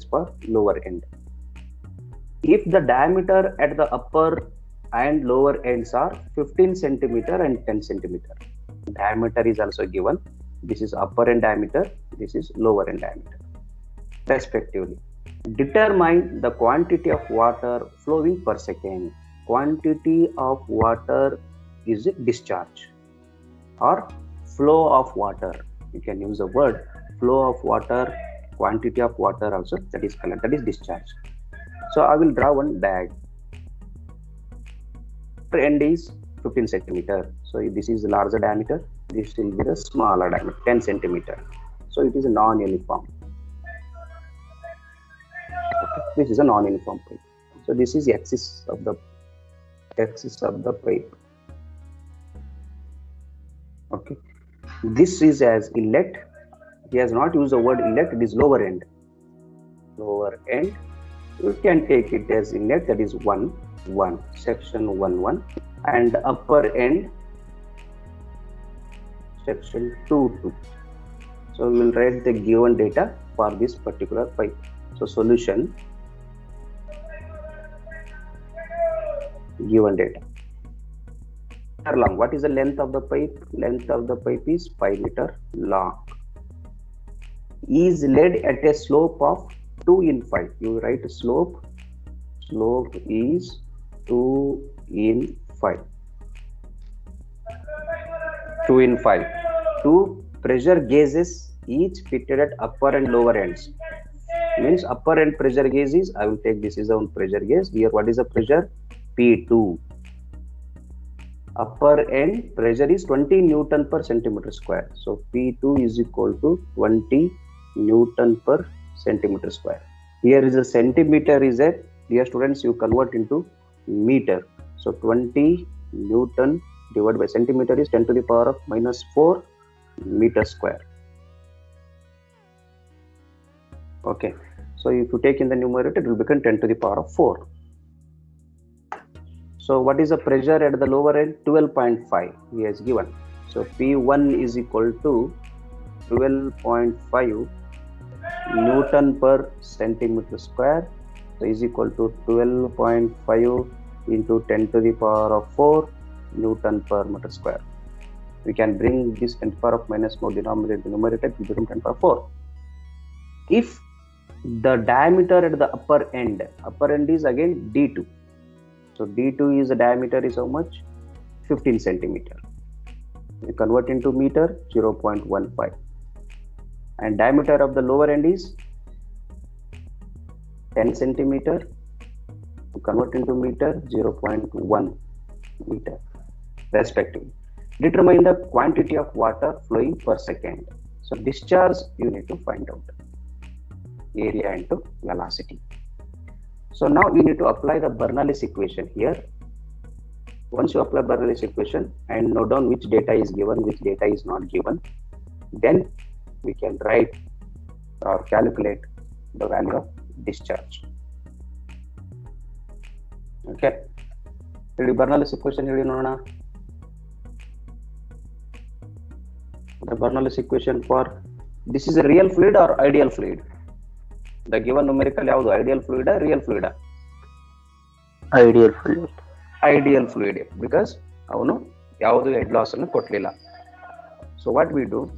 for lower end. If the diameter at the upper and lower ends are 15 centimeter and 10 centimeter, diameter is also given. This is upper end diameter, this is lower end diameter, respectively. Determine the quantity of water flowing per second. Quantity of water is discharge or flow of water. You can use the word flow of water, quantity of water also, that is color, that is discharge. So I will draw one diagram. Upper end is 15 centimeter. So this is the larger diameter. This will be the smaller diameter, 10 centimeter. So it is a non-uniform. Okay. This is a non-uniform pipe. So this is the axis of the pipe. Okay. This is as inlet. He has not used the word inlet. It is lower end. Lower end. You can take it as inlet, that is 1, section 1, and upper end section 2. So we will write the given data for this particular pipe. So solution, given data. Long. What is the length of the pipe? Length of the pipe is 5 meter long. Is laid at a slope of 2 in 5. You write slope is 2 in 5. 2 in 5. 2 pressure gauges each fitted at upper and lower ends. Means upper end pressure gauge is, I will take this is our pressure gauge. Here what is the pressure? P2. Upper end pressure is 20 Newton per centimeter square. So P2 is equal to 20 Newton per centimeter square. Here is a centimeter is a, dear students, you convert into meter. So 20 Newton divided by centimeter is 10 to the power of minus 4 meter square. Okay. So if you take in the numerator, it will become 10 to the power of 4. So what is the pressure at the lower end? 12.5 he has given. So P1 is equal to 12.5 Newton per centimeter square. So is equal to 12.5 into 10 to the power of 4 Newton per meter square. We can bring this 10 to the power of minus 4 denominator to numerator, it will become 10 to the power 4. If the diameter at the upper end is again D2. So D2 is the diameter is how much? 15 centimeter. We convert into meter, 0.15. And diameter of the lower end is 10 centimeter. We convert into meter, 0.1 meter, respectively. Determine the quantity of water flowing per second. So discharge you need to find out. Area into velocity. So now we need to apply the Bernoulli's equation here. Once you apply Bernoulli's equation and note down which data is given, which data is not given, then we can write or calculate the value of discharge. Okay. The Bernoulli's equation here, the Bernoulli's equation for this is a real fluid or ideal fluid? The given numerical ಯಾವುದು ideal fluid or real fluid? Ideal fluid because ಅವನು ಯಾವುದು head loss ಅನ್ನು ಕೊಡಲಿಲ್ಲ. So what we do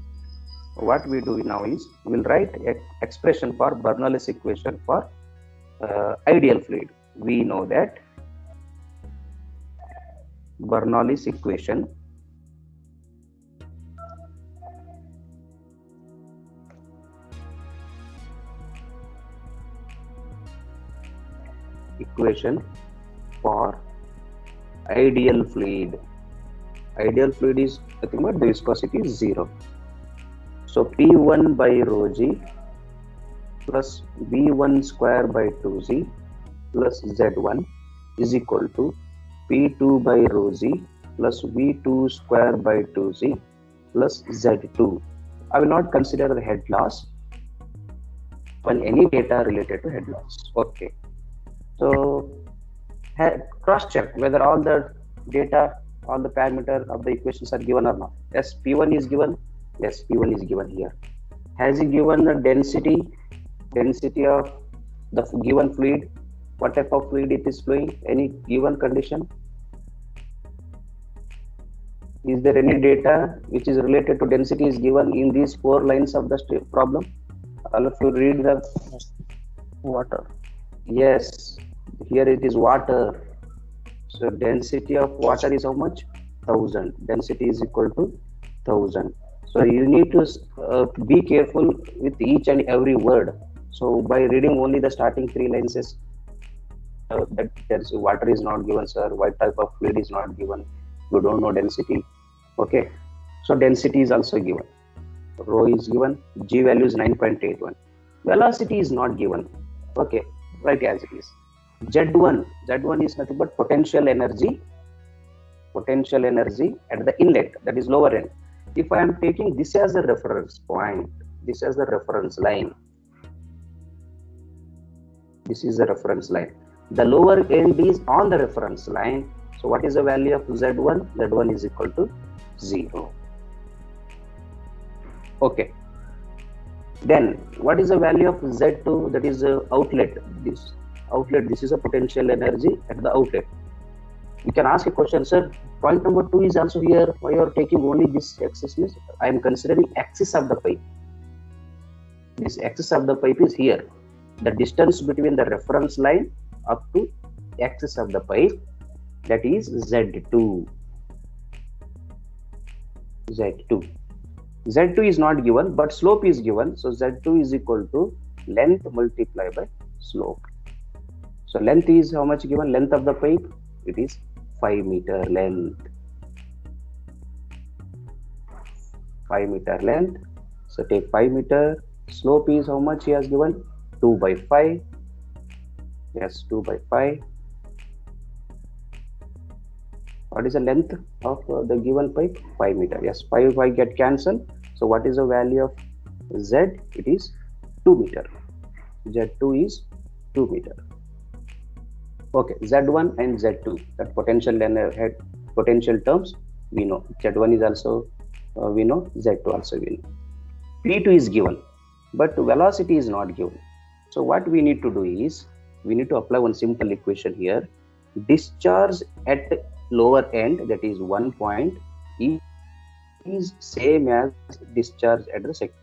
now is we will write an expression for Bernoulli's equation for ideal fluid. We know that Bernoulli's equation for ideal fluid. Ideal fluid is nothing but the viscosity is 0. So P1 by rho g plus V1 square by 2z plus Z1 is equal to P2 by rho z plus V2 square by 2z plus Z2. I will not consider the head loss on any data related to head loss. Okay. So cross check whether all the data, all the parameter of the equations are given or not. Yes, P1 is given. Yes, P1 is given here. Has he given the density of the given fluid, what type of fluid it is flowing, any given condition. Is there any data which is related to density is given in these 4 lines of the problem? All of you read the Water. yes, here it is water. So density of water is how much? 1000. Density is equal to 1000. So you need to be careful with each and every word. So by reading only the starting 3 lines, that there's water is not given, sir. What type of fluid is not given? You don't know density. Okay. So density is also given. Rho is given. G value is 9.81. Velocity is not given. Okay. Write as it is. Z1 is nothing but potential energy at the inlet, that is lower end. If I am taking this as a reference point, this as the reference line, this is the reference line, the lower end is on the reference line. So what is the value of Z1? Z1 is equal to 0. Okay. Then what is the value of Z2? That is outlet. This is a potential energy at the outlet. You can ask a question, sir, point number 2 is also here. Why you are taking only this axis? I am considering axis of the pipe. This axis of the pipe is here. The distance between the reference line up to axis of the pipe, that is Z2. Z2 is not given, but slope is given. So Z2 is equal to length multiplied by slope. So length is how much given? Length of the pipe, it is 5 meter length. 5 meter length. So take 5 meter. Slope is how much he has given? 2 by 5. Yes, 2 by 5. What is the length of the given pipe? 5 meter. Yes, 5 get cancelled. So what is the value of Z? It is 2 meter. Z2 is 2 meter. Okay, Z1 and Z2, that potential terms we know. Z1 is also we know, Z2 also we know. P2 is given, but velocity is not given. So what we need to do is, we need to apply one simple equation here. Discharge at lower end, that is 1 point, is same as discharge at the second.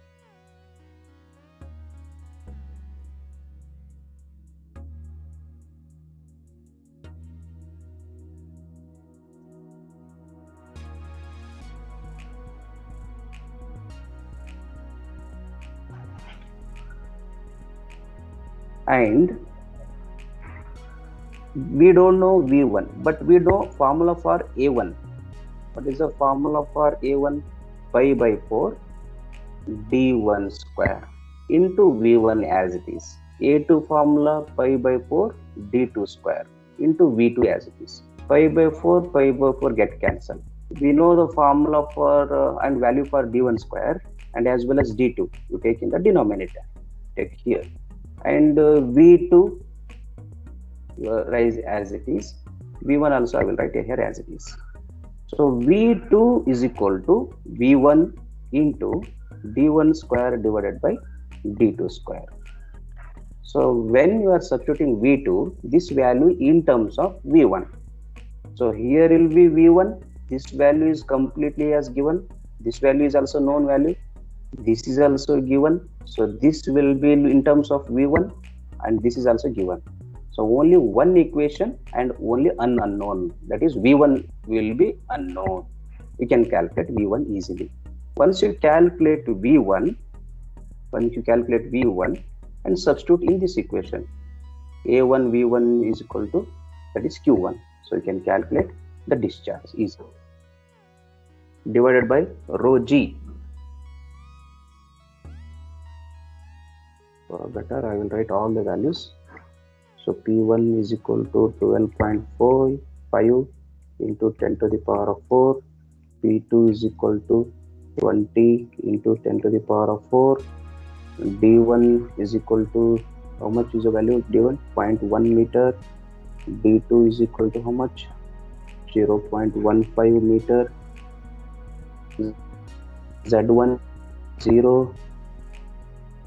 And we don't know V1, but we know formula for A1. What is the formula for A1? Pi by 4 D1 square into V1 as it is. A2 formula pi by 4 D2 square into V2 as it is. Pi by 4 get cancelled. We know the formula for and value for D1 square and as well as D2. You take in the denominator. Take here. And V2 rise as it is. V1 also I will write here as it is. So V2 is equal to V1 into D1 square divided by D2 square. So when you are substituting V2, this value in terms of V1. So here will be V1. This value is completely as given. This value is also known value. This is also given. So this will be in terms of V1 and this is also given. So only one equation and only an unknown, that is V1 will be unknown. We can calculate V1 easily. Once you calculate V1 and substitute in this equation, A1 V1 is equal to, that is Q1. So you can calculate the discharge easily. Divided by rho G. For better, I will write all the values. So P1 is equal to 12.45 into 10 to the power of 4. P2 is equal to 20 into 10 to the power of 4. D1 is equal to, how much is the value of D1? 0.1 meter. D2 is equal to how much? 0.15 meter. Z1 0.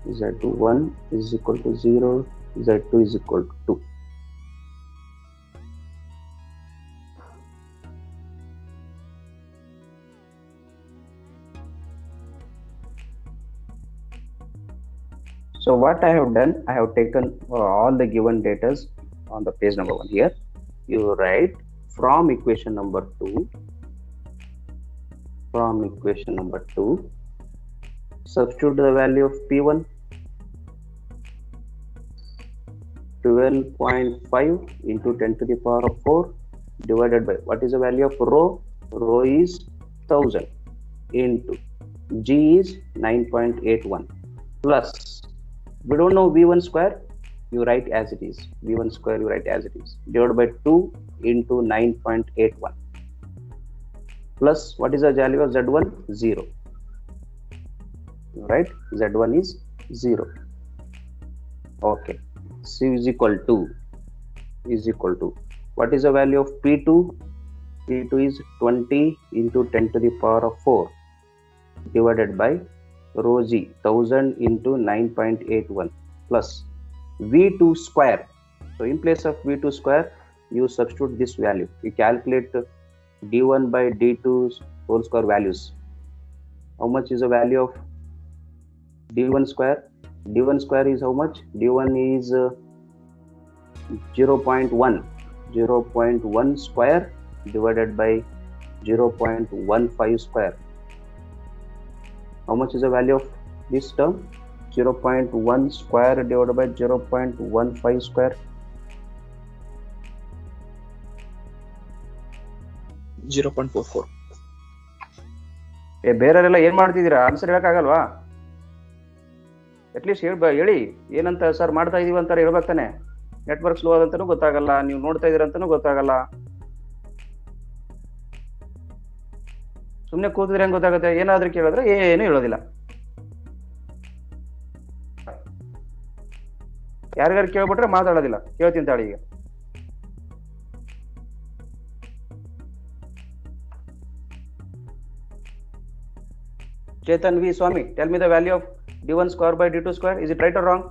Z1 is equal to 0. Z2 is equal to 2. So what I have done, I have taken all the given data on the page number 1 here. You write from equation number 2, substitute the value of P1, 12.5 into 10 to the power of 4 divided by, what is the value of rho? Rho is 1000 into G is 9.81 plus, we don't know V1 square, you write as it is, V1 square you write as it is, divided by 2 into 9.81 plus, what is the value of Z1? 0. Right, Z1 is 0. Okay, C is equal to, what is the value of P2? P2 is 20 into 10 to the power of 4 divided by rho G 1000 into 9.81 plus V2 square. So in place of V2 square, you substitute this value. You calculate D1 by D2 whole square values. How much is the value of D1 square? D1 square is how much? D1 is 0.1 square divided by 0.15 square. How much is the value of this term? 0.1 square divided by 0.15 square. 0.44. ಬೇರೆಯವರೆಲ್ಲ ಏನ್ ಮಾಡ್ತಿದ್ದೀರಾ? Answer ಹೇಳಕ್ಕಾಗಲ್ವಾ? At least ಹೇಳಿ ಏನಂತ sir ಮಾಡ್ತಾ ಇದೀವಿ ಅಂತಾರೆ ಹೇಳ್ಬೇಕು ತಾನೆ. ನೆಟ್ವರ್ಕ್ ಸ್ಲೋ ಆದಂತಾನು ಗೊತ್ತಾಗಲ್ಲ, ನೀವು ನೋಡ್ತಾ ಇದೀರ ಅಂತಾನು ಗೊತ್ತಾಗಲ್ಲ. ಸುಮ್ನೆ ಕೂತಿದ್ರೆ ಹೆಂಗ್ ಗೊತ್ತಾಗುತ್ತೆ? ಏನಾದ್ರೂ ಕೇಳಿದ್ರೆ ಏನು ಹೇಳೋದಿಲ್ಲ. ಯಾರಿಗಾರು ಕೇಳ್ಬಿಟ್ರೆ ಮಾತಾಡೋದಿಲ್ಲ. ಕೇಳ್ತೀನಿ ತಾಳಿ ಈಗ. Chetan V. Swami, tell me the value of D1 square by D2 square. Is it right or wrong?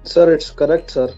Sir, it's correct, sir.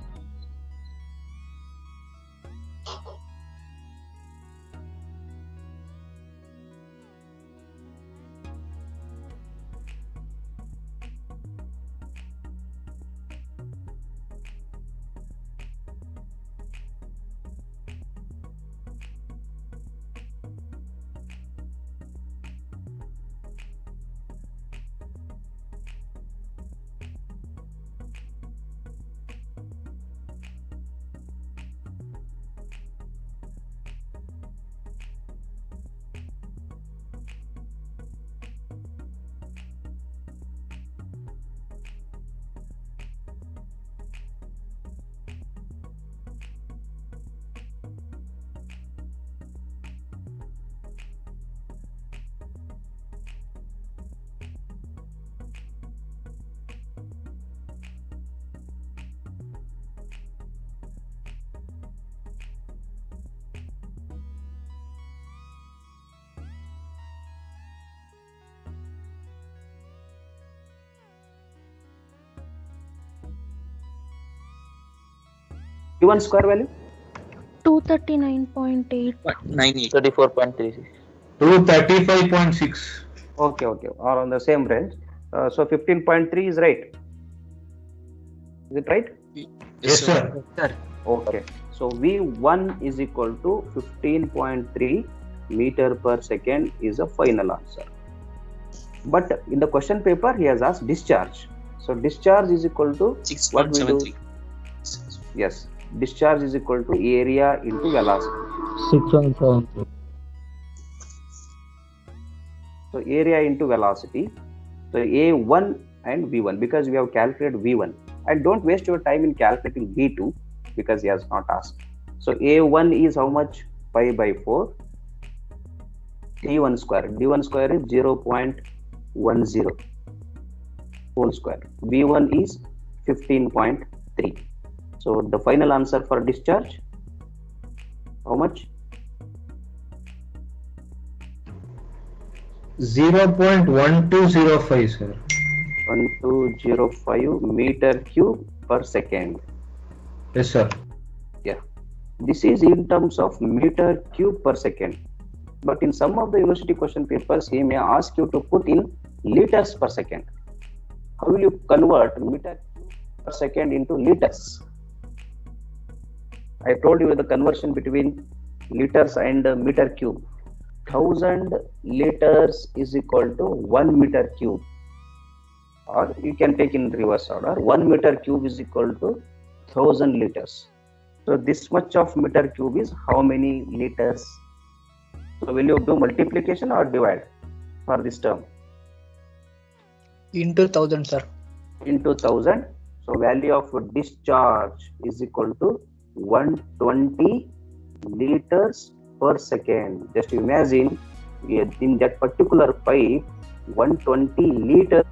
D1 square value? 2 239.8. 98. 34.36. 235.6. Okay, or on the same range. So 15.3 is right. Is it right? Yes, sir. Okay. So V1 is equal to 15.3 meter per second is a final answer. But in the question paper, he has asked discharge. So discharge is equal to what we do? 6.73. Yes. Discharge is equal to area into velocity. 6.73. So area into velocity. So A1 and V1, because we have calculated V1. And don't waste your time in calculating V2 because he has not asked. So A1 is how much? Pi by 4. D1 square. D1 square is 0.10 whole square. V1 is 15.3. So the final answer for discharge, how much? 0.1205, sir. 1205 meter cube per second. Yes, sir. Yeah, this is in terms of meter cube per second. But in some of the university question papers, he may ask you to put in liters per second. How will you convert meter cube per second into liters? I told you the conversion between liters and meter cube. 1000 liters is equal to 1 meter cube. Or you can take in reverse order. 1 meter cube is equal to 1000 liters. So this much of meter cube is how many liters? So will you do multiplication or divide for this term? Into 1000, sir. Into 1000. So value of discharge is equal to 120 liters per second. Just imagine in that particular pipe 120 liters